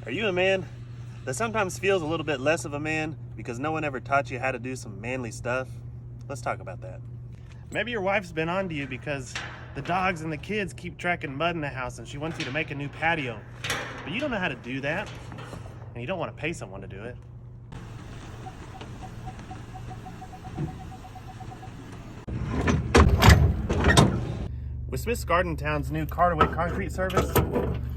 Are you a man that sometimes feels a little bit less of a man because no one ever taught you how to do some manly stuff? Let's talk about that. Maybe your wife's been on to you because the dogs and the kids keep tracking mud in the house and she wants you to make a new patio. But you don't know how to do that, and you don't want to pay someone to do it. With Smith's Garden Town's new Cartaway concrete service,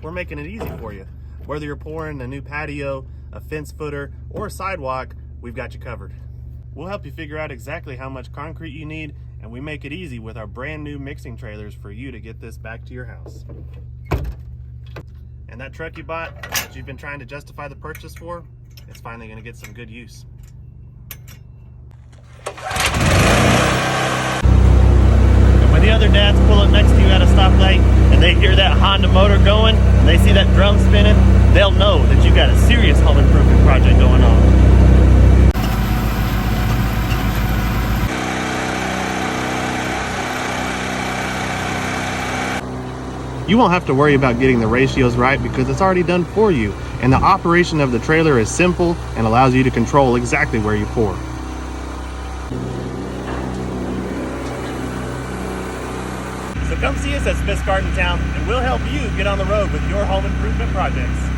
we're making it easy for you. Whether you're pouring a new patio, a fence footer, or a sidewalk, we've got you covered. We'll help you figure out exactly how much concrete you need, and we make it easy with our brand new mixing trailers for you to get this back to your house. And that truck you bought, that you've been trying to justify the purchase for, it's finally going to get some good use. When the other dads pull up next to you at a stoplight and they hear that Honda motor going and they see that drum spinning, they'll know that you got a serious home improvement project going on. You won't have to worry about getting the ratios right because it's already done for you, and the operation of the trailer is simple and allows you to control exactly where you pour. So come see us at Smith's Garden Town and we'll help you get on the road with your home improvement projects.